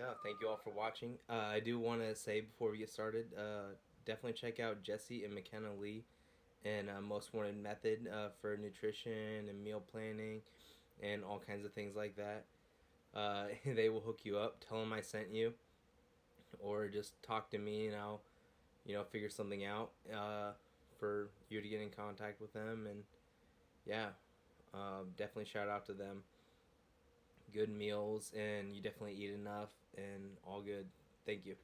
Yeah, thank you all for watching. I do want to say before we get started, definitely check out Jesse and McKenna Lee and Most Wanted Method for nutrition and meal planning and all kinds of things like that. They will hook you up. Tell them I sent you, or just talk to me and I'll, figure something out for you to get in contact with them. And yeah, definitely shout out to them. Good meals, and you definitely eat enough, and all good. Thank you.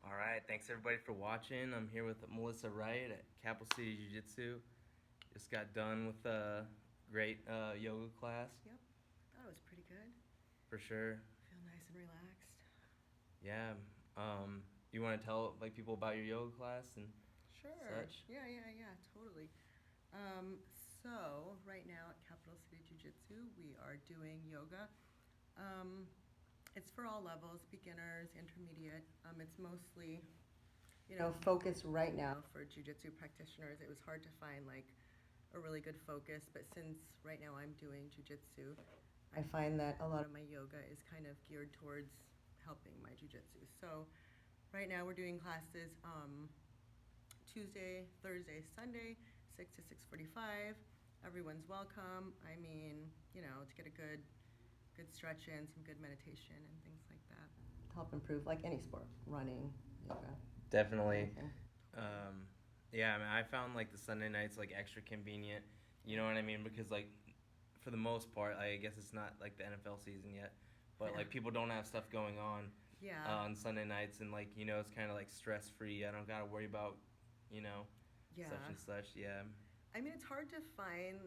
All right, thanks everybody for watching. I'm here with Melissa Wright at Capital City Jiu Jitsu. Just got done with a great yoga class. Yep, thought it was pretty good. For sure. Feel nice and relaxed. Yeah. You want to tell people about your yoga class and Sure. such? Yeah, totally. Um, so right now at Capital City Jiu Jitsu, we are doing yoga. Um, it's for all levels, beginners, intermediate. It's mostly, focused right now for Jiu Jitsu practitioners. It was hard to find like a really good focus, but since right now I'm doing Jiu Jitsu, I find that a lot of my yoga is kind of geared towards helping my Jiu Jitsu. So right now we're doing classes Tuesday, Thursday, Sunday, 6 to 6:45. Everyone's welcome. I mean, to get a good stretch in, some good meditation and things like that. To help improve like any sport, running, yoga. Definitely. Yeah, I mean, I found the Sunday nights extra convenient. You know what I mean? Because for the most part, I guess it's not the NFL season yet, but Yeah. people don't have stuff going on Yeah. on Sunday nights, and it's kind of stress free. I don't gotta worry about you know Yeah. such and such. Yeah. I mean, it's hard to find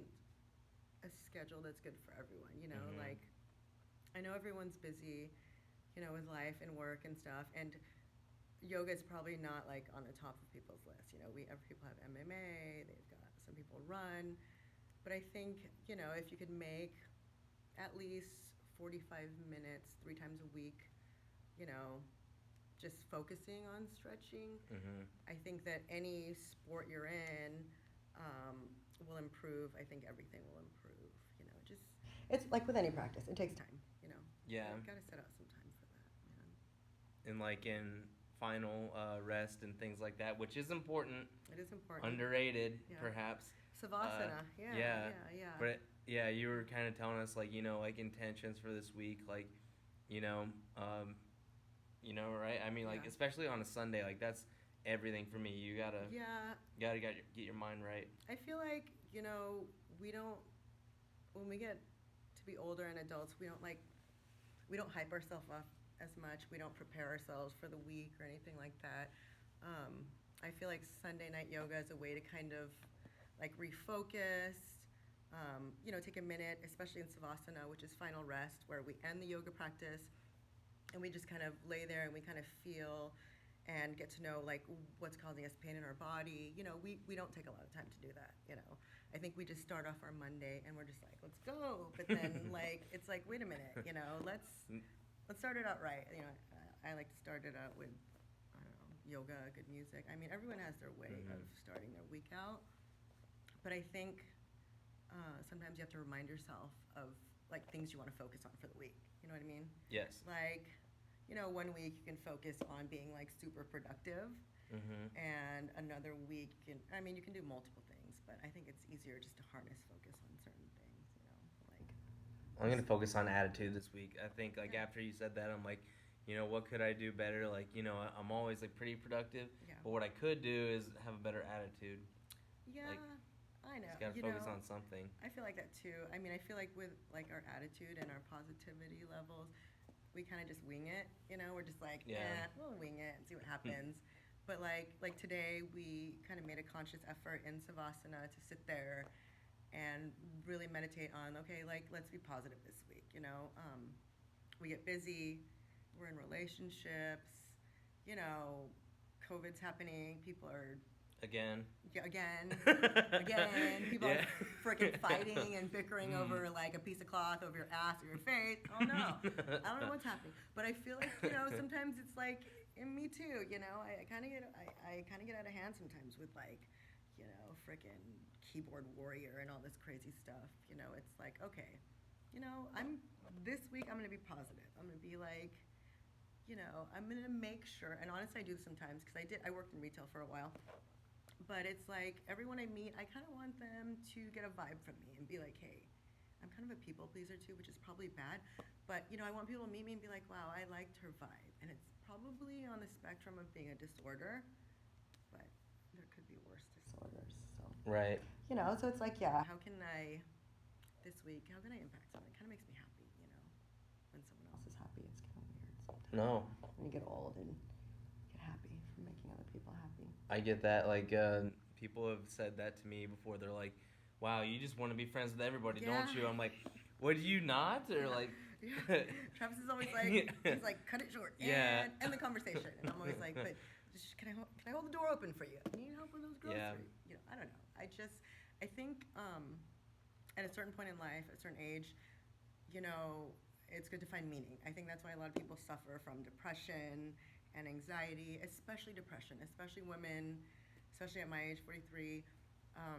a schedule that's good for everyone, Mhm. I know everyone's busy, with life and work and stuff, and yoga is probably not on the top of people's list. Every people have MMA, they've got some people run, but I think, if you could make at least 45 minutes 3 times a week, you know, just focusing on stretching, Mhm. I think that any sport you're in will improve. I think everything will improve. Just it's like with any practice, it takes time. Yeah. You gotta set out some time for that, man. And in final rest and things like that, which is important. It is important. Underrated, Yeah. perhaps. Savasana. Yeah. Yeah. But yeah, you were kind of telling us intentions for this week, you know, um, right? I mean, Yeah. especially on a Sunday, that's everything for me. You gotta Yeah. get your mind right. I feel like, we don't, when we get to be older and adults, we don't hype ourselves up as much. We don't prepare ourselves for the week or anything like that. I feel like Sunday night yoga is a way to kind of refocus, take a minute, especially in Savasana, which is final rest, where we end the yoga practice and we just kind of lay there and we kind of feel and get to know what's causing us pain in our body. We don't take a lot of time to do that. I think we just start off our Monday and we're just like, let's go. But then it's like, wait a minute, let's start it out right. I like to start it out with, I don't know, yoga, good music. I mean, everyone has their way of starting their week out. But I think sometimes you have to remind yourself of things you want to focus on for the week. You know what I mean? Yes. One week you can focus on being super productive, Mm-hmm. and another week you can do multiple things, but I think it's easier just to harness focus on certain things. I'm gonna focus on attitude this week. I think Yeah. after you said that, I'm what could I do better? I'm always pretty productive, Yeah. but what I could do is have a better attitude. Yeah, I know. Just gotta focus on something. I feel like that too. I mean, I feel like with our attitude and our positivity levels, we kind of just wing it. We're just like, Yeah. we'll wing it and see what happens. But like today, we kind of made a conscious effort in Savasana to sit there and really meditate on, okay, let's be positive this week. We get busy, we're in relationships, you know, COVID's happening, people are Again. yeah, again. People Yeah. are freaking fighting and bickering over a piece of cloth over your ass or your face. Oh no, I don't know what's happening. But I feel like sometimes it's and me too. I kind of get out of hand sometimes with freaking keyboard warrior and all this crazy stuff. It's like, okay, This week I'm gonna be positive. I'm gonna be like, I'm gonna make sure. And honestly, I do this sometimes because I worked in retail for a while. But it's like everyone I meet, I kind of want them to get a vibe from me and be like, hey, I'm kind of a people pleaser too, which is probably bad. But I want people to meet me and be like, wow, I liked her vibe, and it's probably on the spectrum of being a disorder, but there could be worse disorders. So Right. so it's like, yeah, how can I this week? How can I impact someone? It kind of makes me happy, when someone else is happy. It's kind of weird sometimes. No. When you get old and get happy from making other people happy. I get that. Like, people have said that to me before. They're like, wow, you just want to be friends with everybody, don't you? I'm like, would you not? Or like... Yeah. Travis is always like, he's like, cut it short. Yeah. And end the conversation. And I'm always like, but can I hold the door open for you? Need help with those groceries? Yeah. I don't know. I think at a certain point in life, at a certain age, it's good to find meaning. I think that's why a lot of people suffer from depression and anxiety, especially depression, especially women, especially at my age, 43. I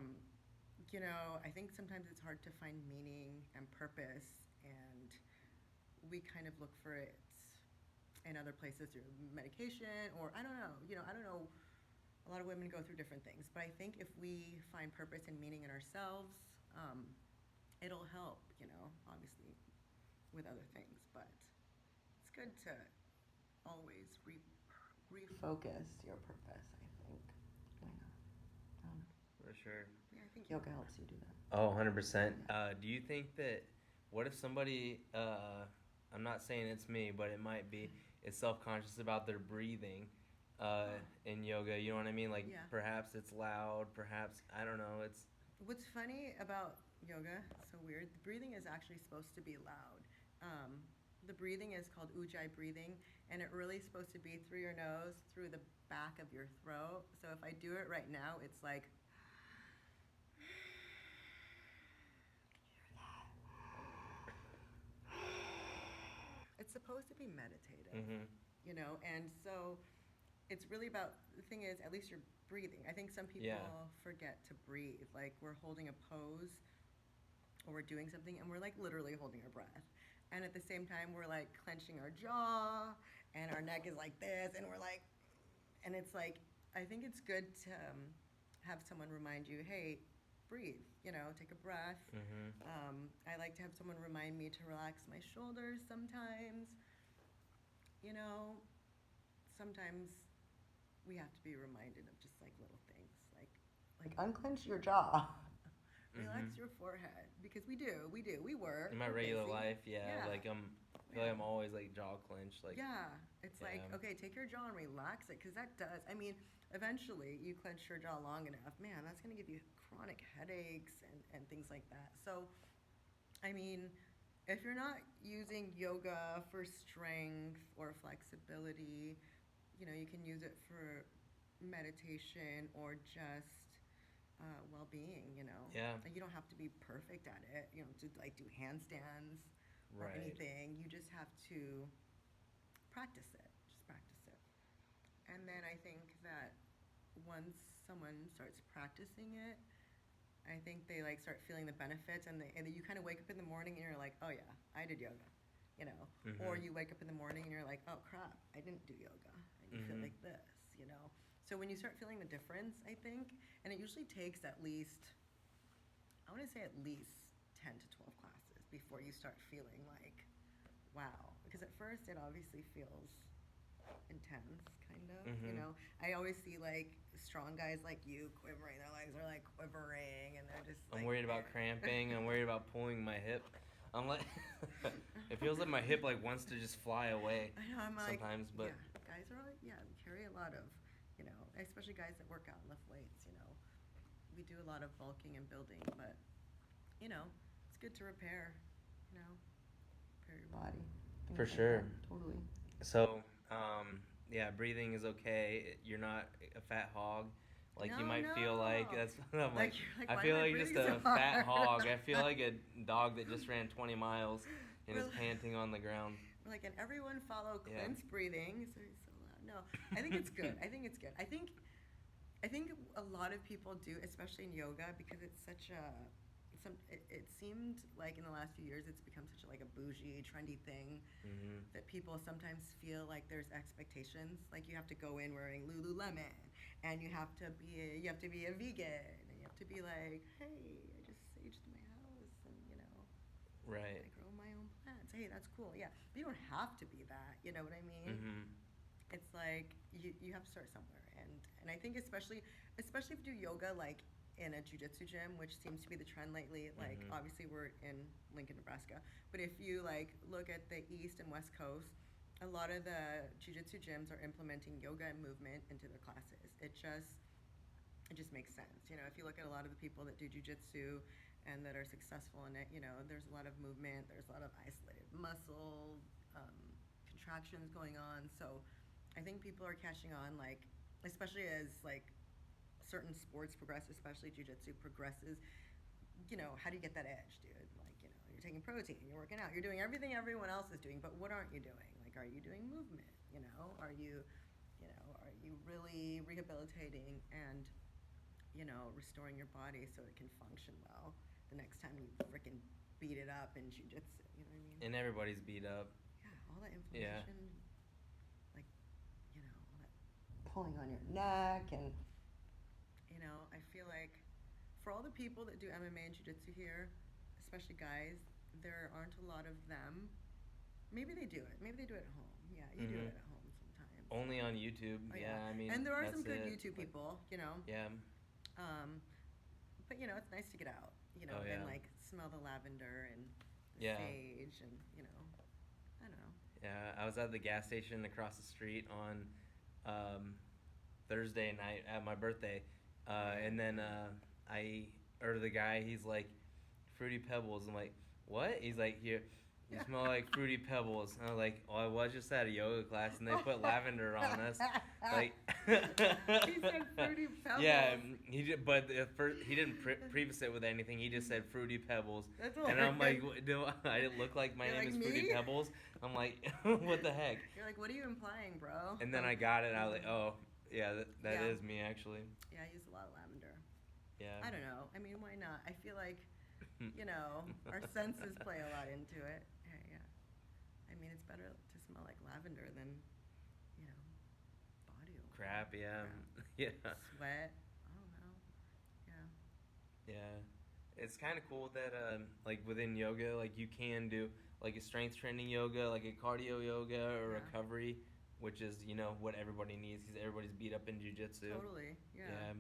think sometimes it's hard to find meaning and purpose, and we kind of look for it in other places through medication, or I don't know. I don't know. A lot of women go through different things, but I think if we find purpose and meaning in ourselves, it'll help. Obviously, with other things, but it's good to always refocus your purpose. I think. Why not? I don't know. For sure. Yeah, I think yoga helps you do that. Oh, 100%. Do you think that, what if somebody, I'm not saying it's me, but it might be, is self-conscious about their breathing in yoga? You know what I mean? Like, perhaps it's loud, perhaps, I don't know, it's... What's funny about yoga, so weird, the breathing is actually supposed to be loud. The breathing is called ujjayi breathing, and it really is supposed to be through your nose, through the back of your throat. So if I do it right now, it's like... It's supposed to be meditative, and so it's really about, the thing is, at least you're breathing. I think some people forget to breathe. Like, we're holding a pose or we're doing something and we're like literally holding our breath. And at the same time, we're like clenching our jaw and our neck is like this, and we're like, and it's like, I think it's good to have someone remind you, hey, breathe, take a breath. I like to have someone remind me to relax my shoulders sometimes. Sometimes we have to be reminded of just like little things, like unclench your jaw, relax your forehead, because we work in my regular busy. life, like I feel like I'm always like jaw clenched, like it's like, okay, take your jaw and relax it, because that does, I mean, eventually you clench your jaw long enough, man, that's going to give you chronic headaches and things like that. So I mean, if you're not using yoga for strength or flexibility, you can use it for meditation or just well-being. Like, you don't have to be perfect at it, to like do handstands or anything. You just have to practice it. Just practice it. And then I think that once someone starts practicing it, I think they like start feeling the benefits, and then you kind of wake up in the morning and you're like, oh yeah, I did yoga, or you wake up in the morning and you're like, oh crap, I didn't do yoga, and you feel like this. So when you start feeling the difference, I think, and it usually takes at least, I want to say at least 10 to 12 classes before you start feeling like, wow, because at first it obviously feels intense, kind of. I always see like strong guys like you quivering, their legs are like quivering, and they're just like, I'm worried about cramping, I'm worried about pulling my hip. I'm like, it feels like my hip like wants to just fly away. I know, I'm sometimes, like, but guys are like, we carry a lot of, especially guys that work out and lift weights, we do a lot of bulking and building, but it's good to repair your body. For sure. Totally. So, breathing is okay. You're not a fat hog. Like, you might feel like that's. I'm like I feel like just a fat hog. I feel like a dog that just ran 20 miles and is panting on the ground. We're like, and everyone follow Clint's breathing. So he's so loud. No, I think it's good. I think a lot of people do, especially in yoga, because it's it seemed like in the last few years it's become such like a bougie, trendy thing Mm-hmm. that people sometimes feel like there's expectations. Like you have to go in wearing Lululemon, and you have to be a vegan, and you have to be like, hey, I just saged my house, and Right. I grow my own plants. Hey, that's cool. Yeah, but you don't have to be that. You know what I mean? Mm-hmm. It's like you have to start somewhere, and I think especially if you do yoga like in a jujitsu gym, which seems to be the trend lately. Like Mm-hmm. obviously we're in Lincoln, Nebraska, but if you like look at the East and West Coast, a lot of the jujitsu gyms are implementing yoga and movement into their classes. It just makes sense. You know, if you look at a lot of the people that do jujitsu and that are successful in it, there's a lot of movement, there's a lot of isolated muscle um, contractions going on. So I think people are catching on, like, especially as like certain sports progress, especially jujitsu progresses. How do you get that edge, dude? Like, you're taking protein, you're working out, you're doing everything everyone else is doing, but what aren't you doing? Like, are you doing movement? Are you really rehabilitating and restoring your body so it can function well the next time you freaking beat it up in jujitsu? You know what I mean? And everybody's beat up. Yeah, all that Yeah. inflammation, like all that pulling on your neck, and I feel like for all the people that do MMA and jiu-jitsu here, especially guys, there aren't a lot of them. Maybe they do it. Maybe they do it at home. Yeah, you do Mm-hmm. it at home sometimes. Only on YouTube. Oh Yeah, yeah, I mean, and there are that's some good it. YouTube But, people. yeah. Um, but it's nice to get out. Oh, And yeah. like smell the lavender and the Yeah. sage, and I don't know. Yeah, I was at the gas station across the street on Thursday night at my birthday, and then I or the guy, he's like, Fruity Pebbles. I'm like, what? He's like, here, you smell like Fruity Pebbles. And I was like, oh, I was just at a yoga class and they put lavender on us. Like, He said Fruity Pebbles. Yeah, but at first he didn't preface it with anything. He just said Fruity Pebbles, That's and I'm like, hilarious. do I didn't look like my You're name like, is Fruity "Me?" Pebbles? I'm like, what the heck? You're like, what are you implying, bro? And then I got it. I was like, oh, yeah, that Yeah. is me actually. Yeah, I use a lot of lavender. Yeah. I don't know. I mean, why not? I feel like, our senses play a lot into it. Yeah, yeah. I mean, it's better to smell like lavender than, body odor. Crap. Yeah. Crap. Yeah. Sweat. I don't know. Yeah. Yeah. It's kind of cool that like within yoga, like you can do like a strength training yoga, like a cardio yoga or Yeah. recovery, which is what everybody needs because everybody's beat up in jujitsu. Totally. Yeah. Yeah.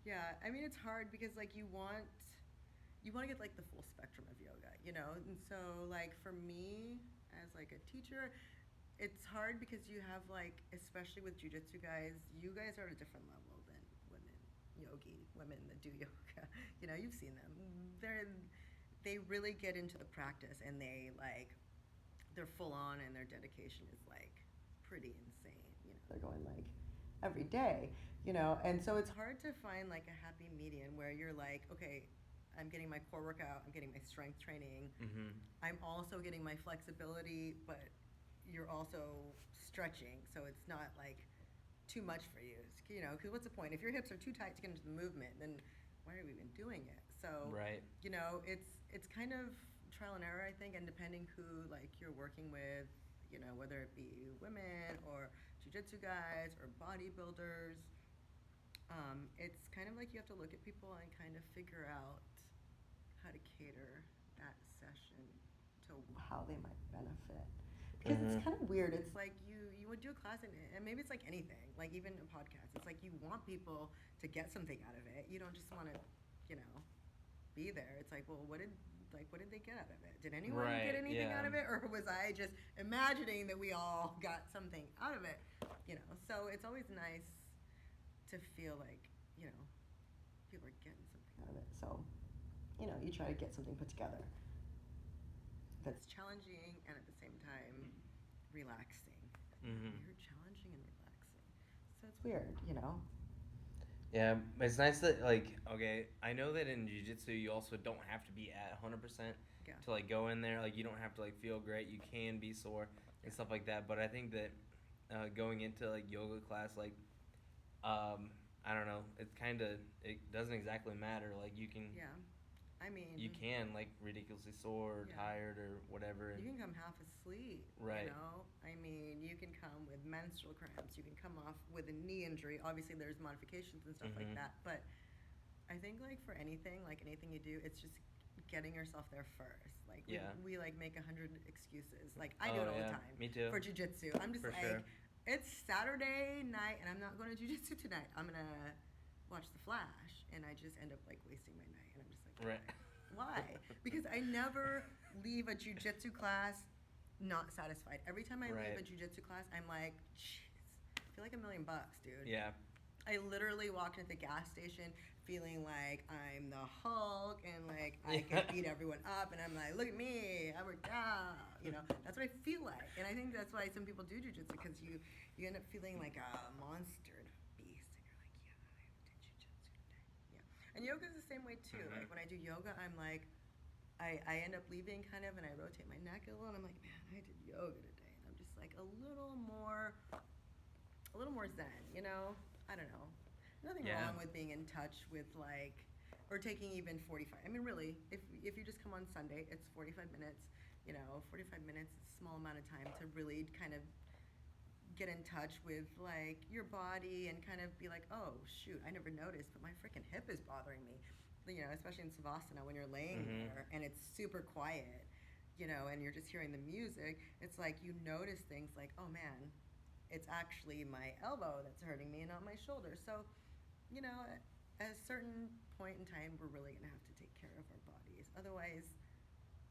Yeah. I mean, it's hard because like you want to get like the full spectrum of yoga, And so like for me as like a teacher, it's hard because you have like, especially with jujitsu guys, you guys are at a different level than women that do yoga. You've seen them. They really get into the practice, and they're full on, and their dedication is like pretty insane. They're going like every day, and so it's hard to find like a happy median where you're like, okay, I'm getting my core workout, I'm getting my strength training, Mm-hmm. I'm also getting my flexibility, but you're also stretching, so it's not like too much for you. Because what's the point? If your hips are too tight to get into the movement, then why are we even doing it? So, Right. it's kind of trial and error, I think, and depending who like you're working with, whether it be women or jujitsu guys or bodybuilders, it's kind of like you have to look at people and kind of figure out how to cater that session to how they might benefit. Because it's kind of weird. It's like you would do a class, and maybe it's like anything, like even a podcast. It's like you want people to get something out of it. You don't just want to, be there. It's like, well, what did they get out of it? Did anyone get anything out of it, or was I just imagining that we all got something out of it? So it's always nice to feel like people are getting something out of it. So you try to get something put together that's challenging and at the same time relaxing. Mm-hmm. You're challenging and relaxing. So it's weird. Yeah, it's nice that okay, I know that in jiu-jitsu you also don't have to be at 100% Yeah. to go in there. Like you don't have to feel great. You can be sore and stuff like that. But I think that going into yoga class, I don't know, it doesn't exactly matter. Like you can Yeah. I mean, you can like ridiculously sore or yeah. tired or whatever. You can come half asleep. Right. You know, I mean, you can come with menstrual cramps. You can come off with a knee injury. Obviously, there's modifications and stuff like Mm-hmm. that. But I think like for anything, like anything you do, it's just getting yourself there first. Like Yeah. we like make 100 excuses. Like I do Oh it all the yeah. time Me too. for jujitsu. I'm just For sure. like, it's Saturday night and I'm not going to jujitsu tonight. I'm gonna watch The Flash, and I just end up like wasting my night. And I'm just like, Right. why? Because I never leave a jujitsu class not satisfied. Every time I leave Right. a jujitsu class, I'm like, jeez, I feel like $1,000,000, dude. Yeah. I literally walked into the gas station feeling like I'm the Hulk and like I can beat everyone up, and I'm like, look at me, I worked out. You know, that's what I feel like, and I think that's why some people do jujitsu, because you end up feeling like a monster and a beast, and you're like, yeah, I did jujitsu today. Yeah, and yoga's the same way too. Mm-hmm. Like when I do yoga, I'm like, I end up leaving kind of, and I rotate my neck a little, and I'm like, man, I did yoga today, and I'm just like a little more zen, you know? I don't know. Nothing Yeah. wrong with being in touch with like, or taking even 45. I mean, really, if you just come on Sunday, it's 45 minutes. You know, 45 minutes is a small amount of time to really kind of get in touch with like your body and kind of be like, oh shoot, I never noticed, but my freaking hip is bothering me. You know, especially in savasana when you're laying Mm-hmm. there and it's super quiet, you know, and you're just hearing the music. It's like you notice things like, oh man, it's actually my elbow that's hurting me and not my shoulder. So, you know, at a certain point in time, we're really gonna have to take care of our bodies. Otherwise,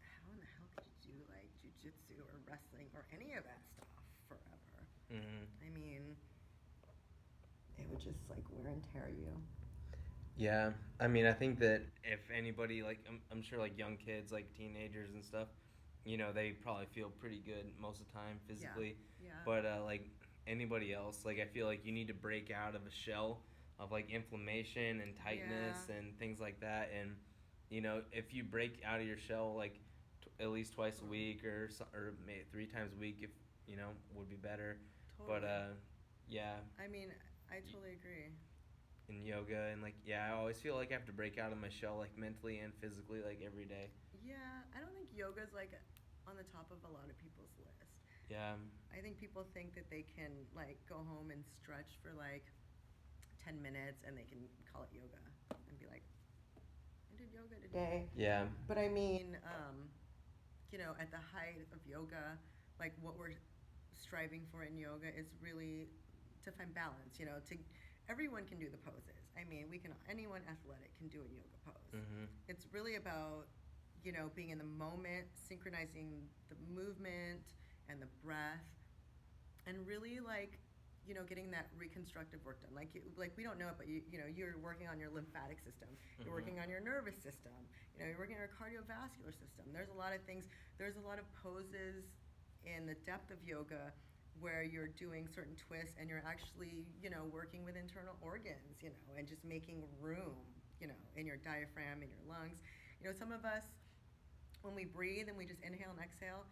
how in the hell could you do like jujitsu or wrestling or any of that stuff forever? Mm-hmm. I mean, it would just like wear and tear you. Yeah, I mean, I think that if anybody, like, I'm sure, like, young kids, like, teenagers and stuff, you know, they probably feel pretty good most of the time physically. Yeah. But, like, anybody else, like, I feel like you need to break out of a shell of, like, inflammation and tightness Yeah. and things like that. And, you know, if you break out of your shell, like, at least twice a week or maybe 3 times a week, if, you know, would be better. Totally. But, yeah. I mean, I totally agree. In yoga and like I always feel like I have to break out of my shell like mentally and physically like every day. Yeah, I don't think yoga's like on the top of a lot of people's list. Yeah. I think people think that they can like go home and stretch for like 10 minutes and they can call it yoga and be like, I did yoga today. Yeah. But I mean, you know, at the height of yoga, like what we're striving for in yoga is really to find balance, you know, to everyone can do the poses. I mean, anyone athletic can do a yoga pose. Mm-hmm. It's really about, you know, being in the moment, synchronizing the movement and the breath, and really like, you know, getting that reconstructive work done. Like we don't know it, but you know, you're working on your lymphatic system. You're Mm-hmm. working on your nervous system. You know, you're working on your cardiovascular system. There's a lot of things. There's a lot of poses in the depth of yoga where you're doing certain twists and you're actually, you know, working with internal organs, you know, and just making room, you know, in your diaphragm, in your lungs. You know, some of us, when we breathe and we just inhale and exhale,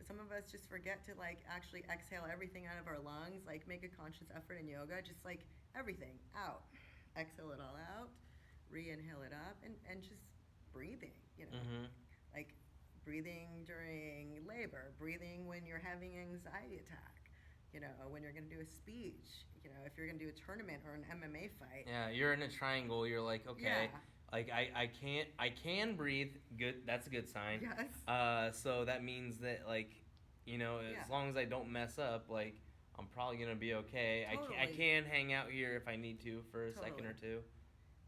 some of us just forget to like actually exhale everything out of our lungs, like make a conscious effort in yoga, just like everything out. Exhale it all out, re-inhale it up, and just breathing, you know. Mm-hmm. Like breathing during labor, breathing when you're having an anxiety attack, you know, when you're going to do a speech, you know, if you're going to do a tournament or an MMA fight. Yeah, you're in a triangle. You're like, okay, Yeah. like I can breathe. Good, that's a good sign. Yes. So that means that like, you know, as Yeah. long as I don't mess up, like I'm probably gonna be okay. Totally. I can hang out here if I need to for a second or two.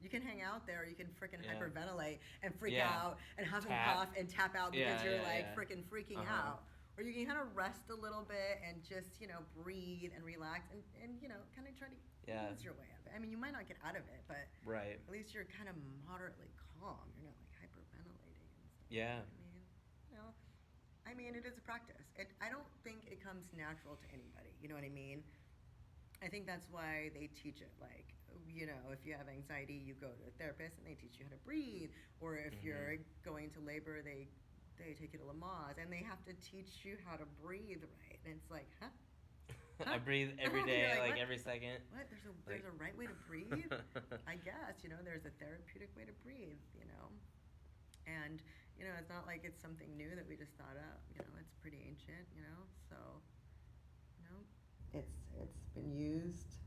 You can hang out there, or you can freaking Yeah. hyperventilate and freak Yeah. out and huff and Tap. puff and tap out because Yeah, you're yeah, like yeah. freaking Uh-huh. out. Or you can kind of rest a little bit and just, you know, breathe and relax and you know, kind of try to Yeah. ease your way out of it. I mean, you might not get out of it, but Right. at least you're kind of moderately calm. You're not like hyperventilating and stuff. Yeah. You know, I mean, it is a practice. I don't think it comes natural to anybody. You know what I mean? I think that's why they teach it. Like, you know, if you have anxiety, you go to a therapist and they teach you how to breathe. Or if Mhm. you're going to labor, they take you to Lamaze and they have to teach you how to breathe right. And it's like, huh? I breathe every You're day, like, like what? every second. What? There's a right way to breathe? I guess, you know, there's a therapeutic way to breathe, you know. And, it's not like it's something new that we just thought up. It's pretty ancient, so, you know, it's been used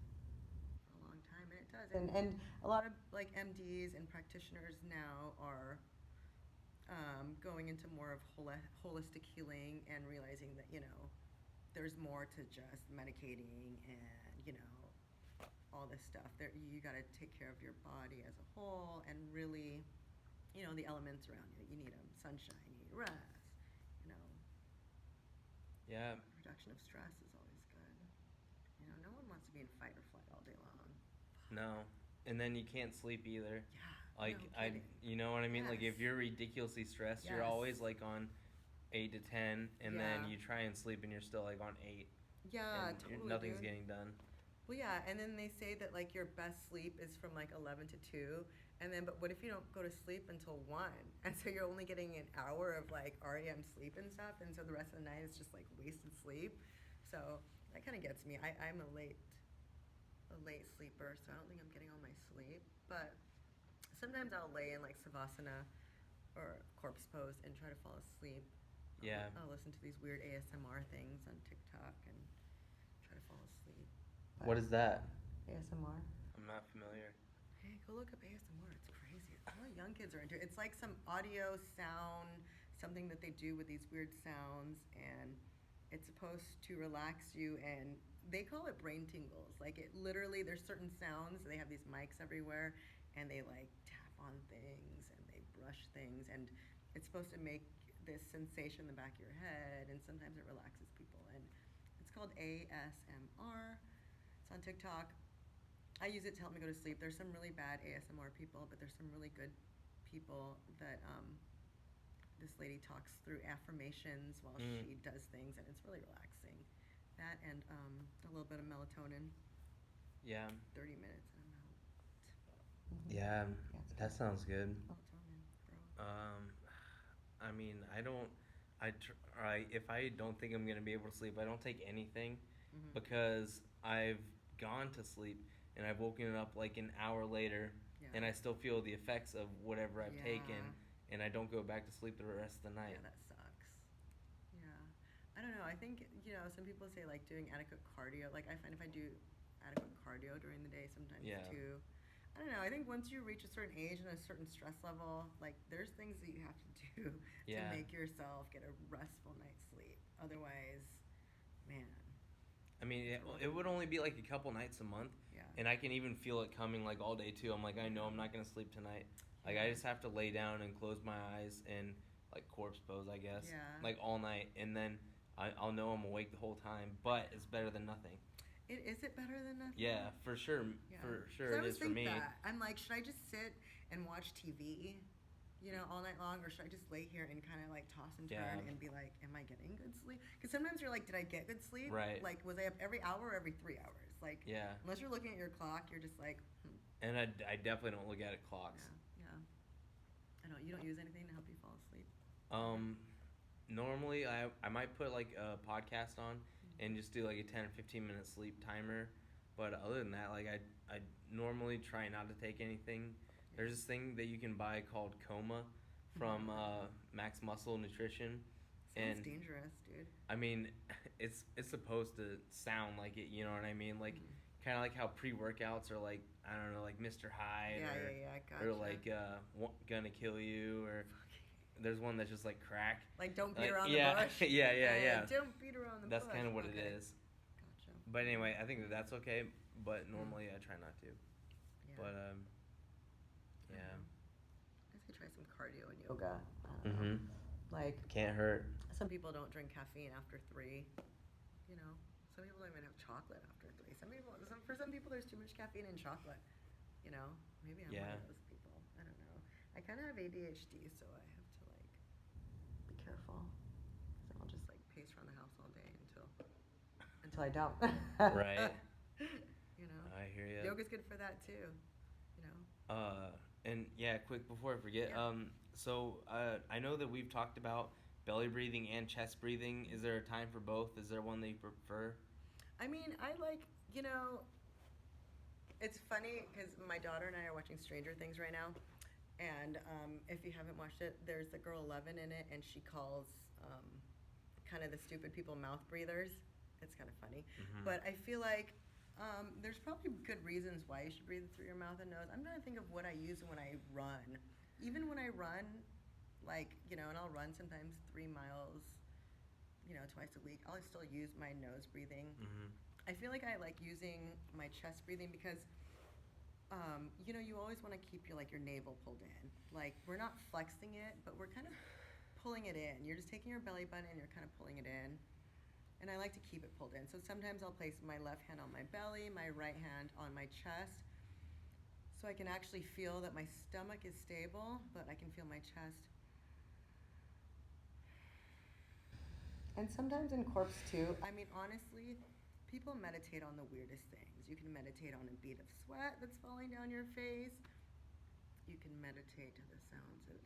for a long time, and it does. And a lot of, like, MDs and practitioners now are going into more of holistic healing and realizing that, there's more to just medicating and, all this stuff. You got to take care of your body as a whole and really, the elements around you. You need sunshine, you need rest, you know. Yeah. Reduction of stress is always good. No one wants to be in fight or flight all day long. No. And then you can't sleep either. Yeah. Like, no you know what I mean? Yes. Like, if you're ridiculously stressed, Yes. you're always, like, on 8 to 10, and Yeah. then you try and sleep, and you're still, like, on 8. Yeah, and totally. nothing's dude. getting done. Well, yeah, and then they say that, like, your best sleep is from, like, 11 to 2, and then, but what if you don't go to sleep until 1? And so you're only getting an hour of, like, REM sleep and stuff, and so the rest of the night is just, like, wasted sleep. So that kind of gets me. I'm a late sleeper, so I don't think I'm getting all my sleep. But sometimes I'll lay in, like, Savasana or corpse pose and try to fall asleep. Yeah. I'll listen to these weird ASMR things on TikTok and try to fall asleep. What is that? ASMR. I'm not familiar. Hey, go look up ASMR. It's crazy. A lot of young kids are into it. It's like some audio sound, something that they do with these weird sounds, and it's supposed to relax you, and they call it brain tingles. Like, it literally, there's certain sounds, they have these mics everywhere, and they, like, tap on things, and they brush things, and it's supposed to make this sensation in the back of your head, and sometimes it relaxes people, and it's called ASMR. It's on TikTok. I use it to help me go to sleep. There's some really bad ASMR people, but there's some really good people that this lady talks through affirmations while she does things, and it's really relaxing. That and a little bit of melatonin. Yeah. 30 minutes and I'm out. Yeah, that sounds good. Melatonin, bro. I mean, if I don't think I'm gonna be able to sleep, I don't take anything, because I've gone to sleep and I've woken up like an hour later, and I still feel the effects of whatever I've taken, and I don't go back to sleep the rest of the night. Yeah, that sucks. Yeah. I don't know. I think, some people say, like, doing adequate cardio. Like, I find if I do adequate cardio during the day sometimes too. I don't know. I think once you reach a certain age and a certain stress level, like, there's things that you have to do to make yourself get a restful night's sleep. Otherwise, man. I mean, it would only be like a couple nights a month, and I can even feel it coming, like, all day too. I'm like, I know I'm not gonna sleep tonight. Like, I just have to lay down and close my eyes and, like, corpse pose, I guess, like, all night, and then I'll know I'm awake the whole time. But it's better than nothing. Is it better than nothing? Yeah, for sure. Yeah. For sure, it is for me. That. I'm like, should I just sit and watch TV, all night long, or should I just lay here and kind of, like, toss and turn and be like, am I getting good sleep? Because sometimes you're like, did I get good sleep? Right. Like, was I up every hour or every 3 hours? Like, unless you're looking at your clock, you're just like, And I definitely don't look at it clocks. Yeah. I know. You don't use anything to help you fall asleep? Normally I might put, like, a podcast on and just do, like, a 10 or 15 minute sleep timer. But other than that, like, I normally try not to take anything. There's this thing that you can buy called Coma from Max Muscle Nutrition. Sounds dangerous, dude. I mean, it's supposed to sound like it, you know what I mean? Like, kind of like how pre-workouts are, like, I don't know, like Mr. Hyde gotcha. or like Gonna Kill You, or there's one that's just like crack. Like, don't beat around the bush? Yeah. Don't beat around the bush. That's kind of what it is. Gotcha. But anyway, I think that's okay, but normally I try not to. Yeah. But, I guess I try some cardio and yoga. Like, can't hurt. Some people don't drink caffeine after 3. Some people don't even have chocolate after 3. For some people, there's too much caffeine in chocolate. Maybe I'm one of those people. I don't know. I kind of have ADHD, so I have to, like, be careful. So I'll just, like, pace around the house all day until I don't. Right. I hear you. Yoga's good for that too. And quick before I forget. So I know that we've talked about belly breathing and chest breathing. Is there a time for both? Is there one that you prefer? I mean, I like, it's funny because my daughter and I are watching Stranger Things right now, And if you haven't watched it, there's the girl 11 in it, and she calls um, kind of the stupid people mouth breathers. It's kind of funny. Mm-hmm. But I feel like there's probably good reasons why you should breathe through your mouth and nose. I'm trying to think of what I use when I run. Even when I run, like, and I'll run sometimes 3 miles, twice a week, I'll still use my nose breathing. Mm-hmm. I feel like I like using my chest breathing because you always want to keep your navel pulled in. Like we're not flexing it, but we're kind of pulling it in. You're just taking your belly button and you're kind of pulling it in. And I like to keep it pulled in. So sometimes I'll place my left hand on my belly, my right hand on my chest, so I can actually feel that my stomach is stable, but I can feel my chest. And sometimes in corpse too. I mean, honestly, people meditate on the weirdest things. You can meditate on a bead of sweat that's falling down your face. You can meditate to the sounds of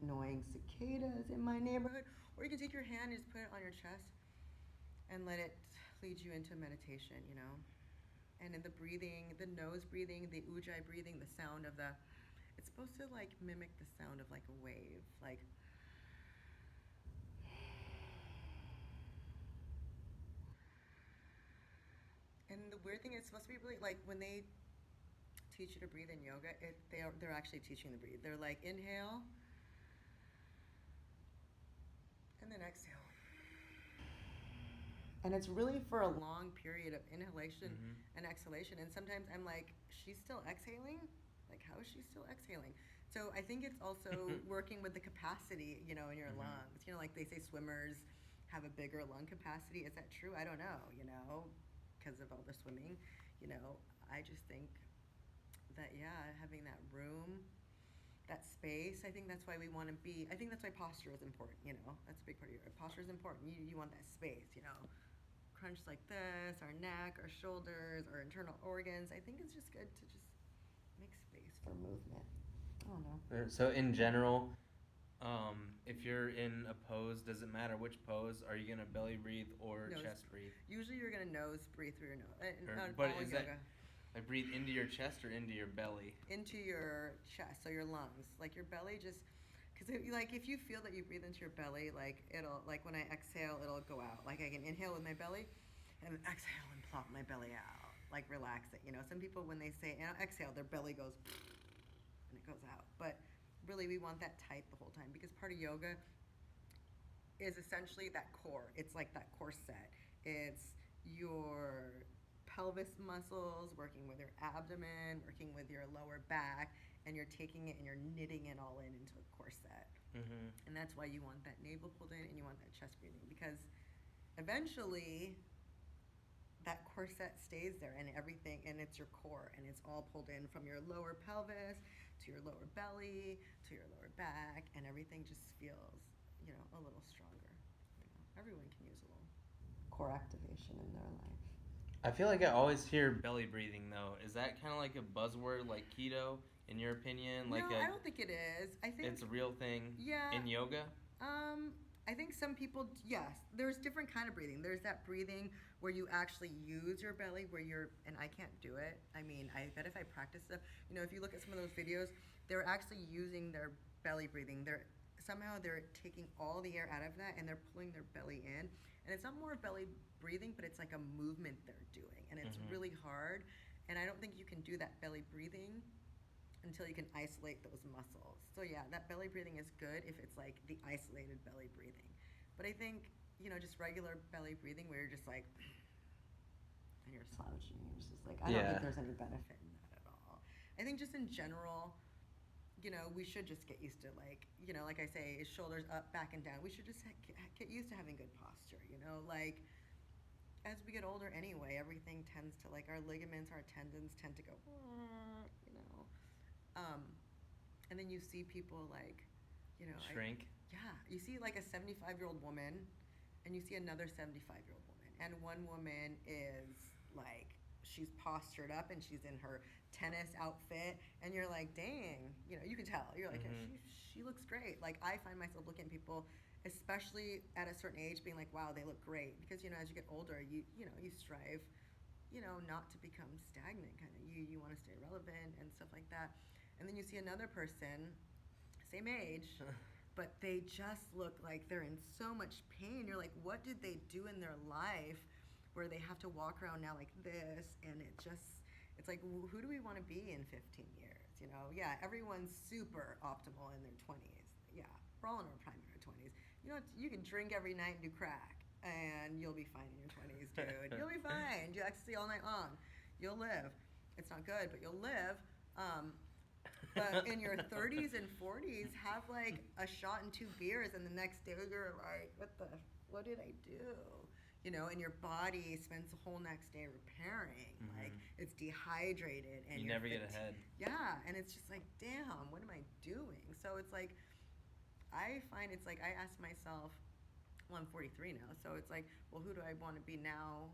annoying cicadas in my neighborhood. Or you can take your hand and just put it on your chest and let it lead you into meditation. And in the breathing, the nose breathing, the ujjayi breathing, the sound of it's supposed to like mimic the sound of like a wave. Like, and the weird thing is, it's supposed to be really like when they teach you to breathe in yoga, they're actually teaching to breathe. They're like inhale and then exhale. And it's really for a long period of inhalation and exhalation. And sometimes I'm like, she's still exhaling? Like, how is she still exhaling? So I think it's also working with the capacity, in your lungs. Like they say swimmers have a bigger lung capacity. Is that true? I don't know, because of all the swimming. I just think that, yeah, having that room, that space, I think that's why we want to I think that's why posture is important, That's a big part of your posture is important. You want that space, crunch like this, our neck, our shoulders, our internal organs. I think it's just good to just make space for movement. I don't know. So in general, if you're in a pose, does it matter which pose? Are you gonna belly breathe or chest breathe? Usually you're gonna nose breathe through your nose. But is that like breathe into your chest or into your belly? Into your chest, so your lungs, like your belly just. Because if you feel that you breathe into your belly, like it'll, like when I exhale, it'll go out. Like I can inhale with my belly, and then exhale and plop my belly out, like relax it. Some people when they say exhale, their belly goes, and it goes out. But really, we want that tight the whole time because part of yoga is essentially that core. It's like that core set. It's your pelvis muscles working with your abdomen, working with your lower back, and you're taking it and you're knitting it all into a corset. Mm-hmm. And that's why you want that navel pulled in and you want that chest breathing, because eventually that corset stays there and everything, and it's your core, and it's all pulled in from your lower pelvis to your lower belly to your lower back, and everything just feels, a little stronger. Everyone can use a little core activation in their life. I feel like I always hear belly breathing though. Is that kind of like a buzzword, like keto, in your opinion? No, I don't think it is. I think it's a real thing. Yeah. In yoga. I think some people, yes. There's different kind of breathing. There's that breathing where you actually use your belly, and I can't do it. I mean, I bet if I practice it, if you look at some of those videos, they're actually using their belly breathing. Somehow they're taking all the air out of that and they're pulling their belly in. And it's not more belly breathing, but it's like a movement they're doing. And it's really hard. And I don't think you can do that belly breathing until you can isolate those muscles. So yeah, that belly breathing is good if it's like the isolated belly breathing. But I think, just regular belly breathing where you're just like, and you're slouching, you're just like, I don't think there's any benefit in that at all. I think just in general, we should just get used to like I say, shoulders up, back and down. We should just get used to having good posture, like as we get older anyway, everything tends to, like, our ligaments, our tendons tend to go, and then you see people like, shrink. Yeah, you see like a 75-year-old woman, and you see another 75-year-old woman, and one woman is like, she's postured up and she's in her tennis outfit, and you're like, dang, you can tell. You're like, she looks great. Like, I find myself looking at people, especially at a certain age, being like, wow, they look great, because as you get older, you strive, not to become stagnant. Kind of, you want to stay relevant and stuff like that. And then you see another person same age, but they just look like they're in so much pain. You're like, what did they do in their life where they have to walk around now like this? And it's like, who do we want to be in 15 years? You know, yeah, everyone's super optimal in their 20s. Yeah, we're all in our prime in our 20s. You know, you can drink every night and do crack, and you'll be fine in your 20s, dude. You'll be fine. Do ecstasy all night long. You'll live. It's not good, but you'll live. But in your 30s and 40s, have like a shot and 2 beers, and the next day you're like, what did I do? You know, and your body spends the whole next day repairing. Mm-hmm. Like, it's dehydrated. And you never get ahead. Yeah, and it's just like, damn, what am I doing? So it's like, I find it's like, I ask myself, well, I'm 43 now, so it's like, well, who do I want to be now,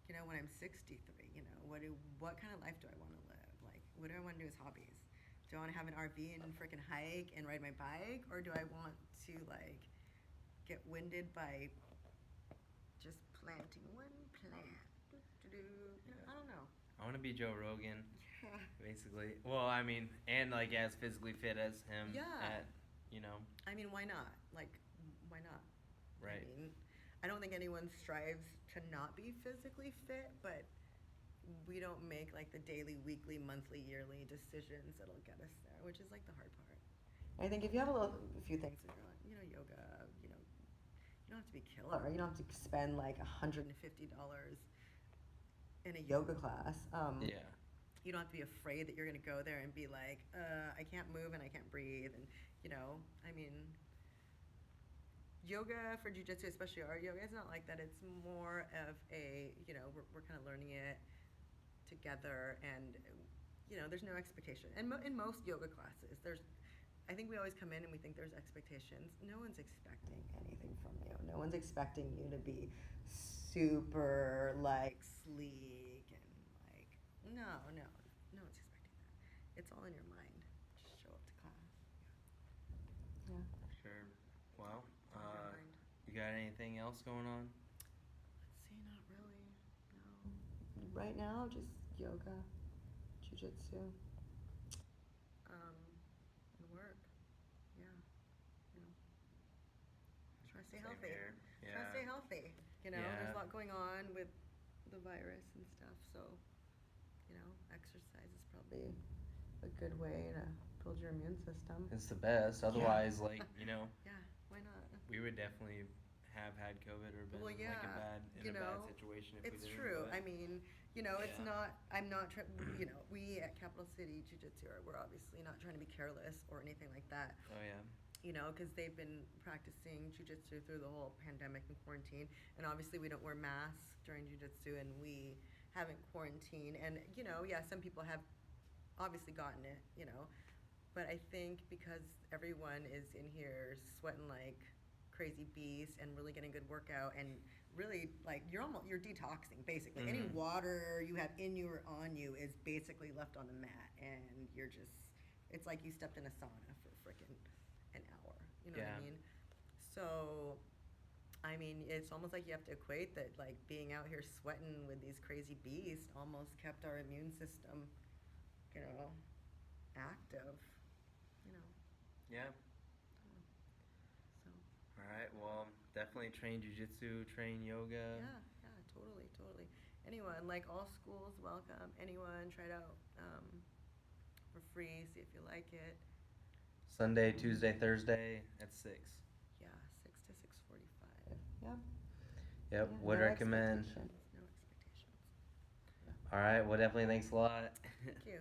you know, when I'm 63? You know, what kind of life do I want to live? Like, what do I want to do as hobbies? Do I want to have an RV and freaking hike and ride my bike? Or do I want to, like, get winded by just planting one plant? You know, I don't know. I want to be Joe Rogan, Yeah. basically. Well, I mean, and like as physically fit as him. Yeah. You know. I mean, why not? Like, why not? Right. I mean, I don't think anyone strives to not be physically fit, but we don't make like the daily, weekly, monthly, yearly decisions that'll get us there, which is like the hard part. I think if you have a few things that you're like, you know, yoga, you know, you don't have to be killer. You don't have to spend like $150 in a yoga class. Yeah. You don't have to be afraid that you're going to go there and be like, I can't move and I can't breathe. And, you know, I mean, yoga for jiu-jitsu, especially our yoga, it's not like that. It's more of a, you know, we're kind of learning it together, and, you know, there's no expectation. And in most yoga classes, I think we always come in and we think there's expectations. No one's expecting anything from you. No one's expecting you to be super, like, sleek and, like, no one's expecting that. It's all in your mind. Just show up to class. Yeah. Sure. Well, Mind. you got anything else going on? Let's see, not really. No. Right now, just yoga, jiu-jitsu, and work. Yeah. You know. Try to stay Same healthy. here. Try to Yeah. stay healthy. You know, Yeah. there's a lot going on with the virus and stuff, so, you know, exercise is probably a good way to build your immune system. It's the best. Otherwise, like, you know, Yeah, why not? we would definitely have had COVID or been Well, like yeah, in a bad situation if we It's didn't. true. But I mean, you know, it's Yeah. not, I'm not, you know, we at Capital City Jiu-Jitsu, we're obviously not trying to be careless or anything like that. Oh yeah. You know, because they've been practicing jiu-jitsu through the whole pandemic and quarantine, and obviously we don't wear masks during jiu-jitsu, and we haven't quarantined, and, you know, yeah, some people have obviously gotten it, you know, but I think because everyone is in here sweating like crazy beasts and really getting a good workout, and really, like, you're detoxing, basically. Any Mhm. water you have in you or on you is basically left on the mat, and you're just, it's like you stepped in a sauna for frickin' an hour. You know what Yeah. I mean? So, I mean, it's almost like you have to equate that, like, being out here sweating with these crazy beasts almost kept our immune system, you know, active, you know. Yeah. So, All right. Well, definitely train jujitsu, train yoga. yeah, totally. Anyone, like, all schools welcome. Anyone, try it out for free, see if you like it. Sunday, Tuesday, Thursday at 6. Yeah, 6 to 6:45. Yeah. Yep. Yeah, Would no recommend. expectations. No expectations. All right. Well, definitely thanks a lot. Thank you.